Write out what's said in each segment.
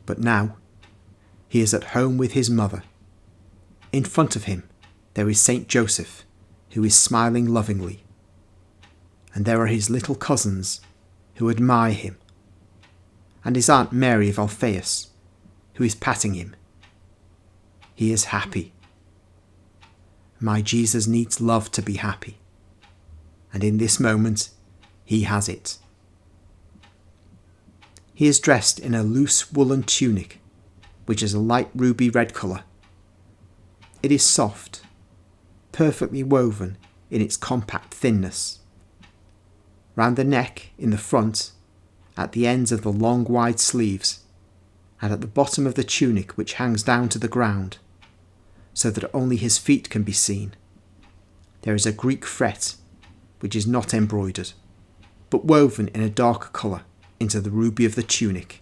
But now, he is at home with his mother. In front of him, there is Saint Joseph, who is smiling lovingly. And there are his little cousins, who admire him, and his Aunt Mary of Alphaeus, who is patting him. He is happy. My Jesus needs love to be happy, and in this moment, he has it. He is dressed in a loose woolen tunic, which is a light ruby red colour. It is soft, perfectly woven in its compact thinness. Round the neck, in the front, at the ends of the long wide sleeves, and at the bottom of the tunic which hangs down to the ground, so that only his feet can be seen, there is a Greek fret, which is not embroidered, but woven in a darker colour into the ruby of the tunic.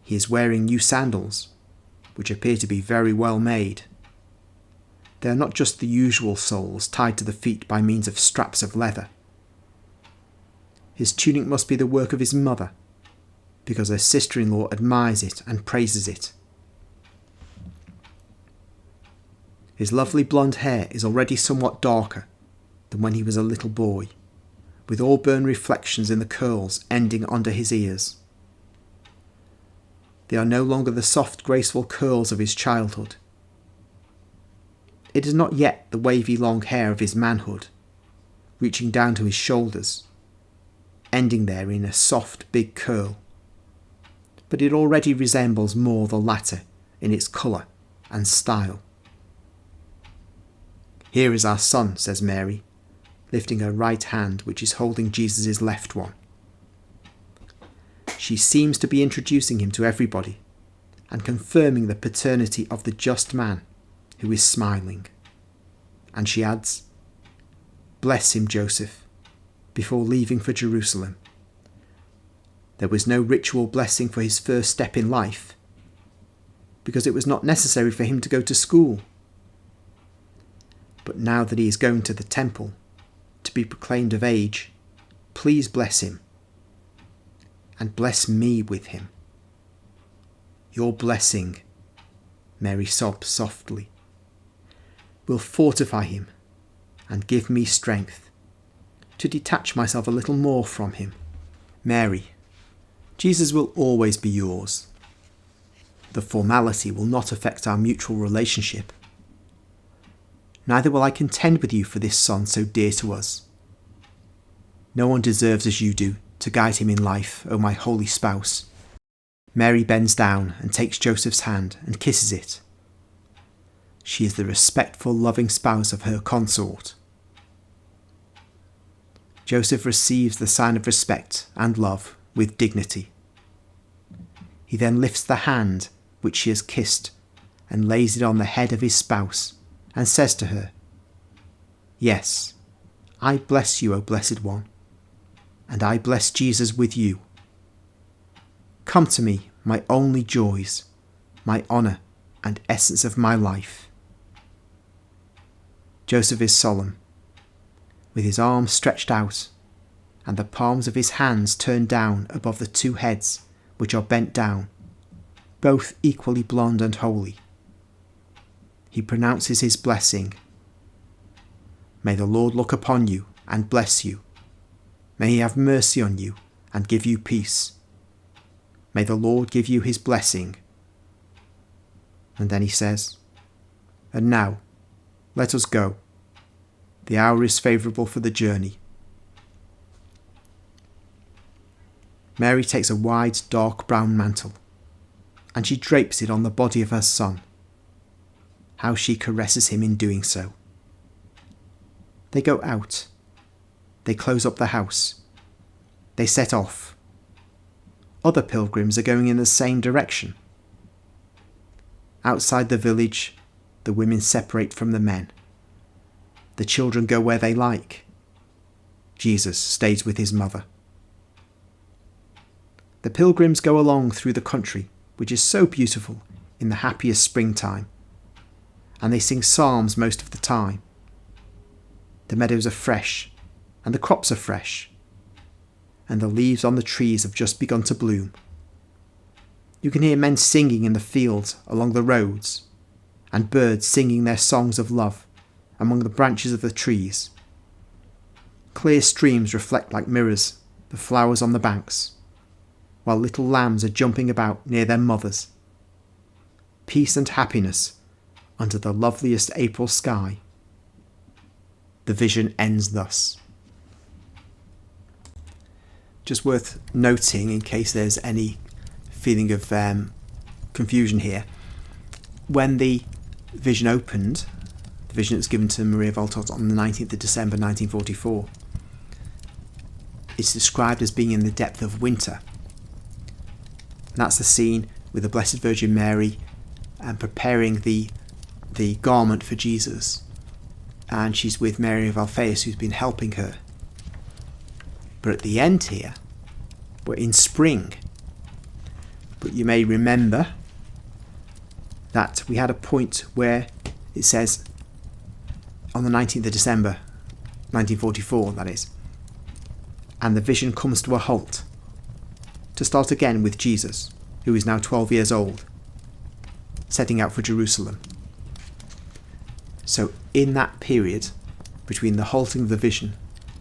He is wearing new sandals, which appear to be very well made. They are not just the usual soles tied to the feet by means of straps of leather. His tunic must be the work of his mother, because her sister-in-law admires it and praises it. His lovely blonde hair is already somewhat darker than when he was a little boy, with auburn reflections in the curls ending under his ears. They are no longer the soft, graceful curls of his childhood. It is not yet the wavy long hair of his manhood, reaching down to his shoulders, ending there in a soft, big curl, but it already resembles more the latter in its colour and style. "Here is our son," says Mary, lifting her right hand, which is holding Jesus' left one. She seems to be introducing him to everybody and confirming the paternity of the just man who is smiling. And she adds, "Bless him, Joseph," before leaving for Jerusalem. There was no ritual blessing for his first step in life, because it was not necessary for him to go to school. But now that he is going to the temple, to be proclaimed of age, please bless him, and bless me with him. Your blessing, Mary sobs softly, will fortify him and give me strength to detach myself a little more from him. Mary, Jesus will always be yours. The formality will not affect our mutual relationship. Neither will I contend with you for this son so dear to us. No one deserves as you do to guide him in life, O my holy spouse. Mary bends down and takes Joseph's hand and kisses it. She is the respectful, loving spouse of her consort. Joseph receives the sign of respect and love with dignity. He then lifts the hand which she has kissed and lays it on the head of his spouse and says to her, "Yes, I bless you, O Blessed One, and I bless Jesus with you. Come to me, my only joys, my honour and essence of my life." Joseph is solemn, with his arms stretched out and the palms of his hands turned down above the two heads which are bent down, both equally blonde and holy. He pronounces his blessing. "May the Lord look upon you and bless you. May he have mercy on you and give you peace. May the Lord give you his blessing." And then he says, "And now, let us go. The hour is favourable for the journey." Mary takes a wide, dark brown mantle, and she drapes it on the body of her son. How she caresses him in doing so. They go out. They close up the house. They set off. Other pilgrims are going in the same direction. Outside the village, the women separate from the men. The children go where they like. Jesus stays with his mother. The pilgrims go along through the country, which is so beautiful in the happiest springtime, and they sing psalms most of the time. The meadows are fresh, and the crops are fresh, and the leaves on the trees have just begun to bloom. You can hear men singing in the fields along the roads, and birds singing their songs of love among the branches of the trees. Clear streams reflect like mirrors the flowers on the banks, while little lambs are jumping about near their mothers. Peace and happiness under the loveliest April sky. The vision ends thus. Just worth noting, in case there's any feeling of confusion here, when the vision opened, the vision that was given to Maria Voltort on the 19th of December 1944, it's described as being in the depth of winter. And that's the scene with the Blessed Virgin Mary preparing the garment for Jesus, and she's with Mary of Alphaeus, who's been helping her. But at the end here, we're in spring. But you may remember that we had a point where it says, on the 19th of December 1944, that is, and the vision comes to a halt, to start again with Jesus, who is now 12 years old, setting out for Jerusalem. So in that period, between the halting of the vision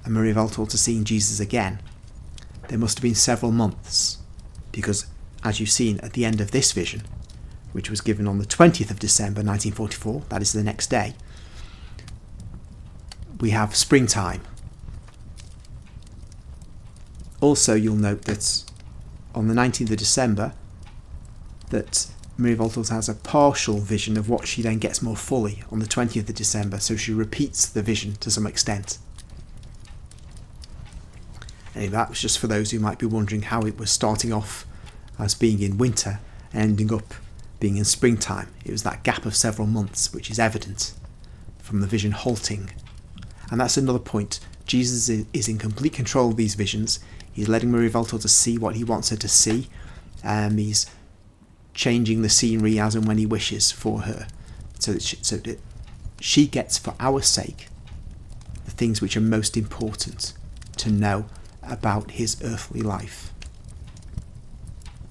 and Maria Voltort seeing Jesus again, there must have been several months, because as you've seen at the end of this vision, which was given on the 20th of December 1944, that is the next day, we have springtime. Also, you'll note that on the 19th of December, that Maria Voltort has a partial vision of what she then gets more fully on the 20th of December, so she repeats the vision to some extent. Anyway, that was just for those who might be wondering how it was starting off as being in winter and ending up being in springtime. It was that gap of several months which is evident from the vision halting. And that's another point. Jesus is in complete control of these visions. He's letting Maria Voltort see what he wants her to see. He's changing the scenery as and when he wishes for her, so that she gets, for our sake, the things which are most important to know about his earthly life.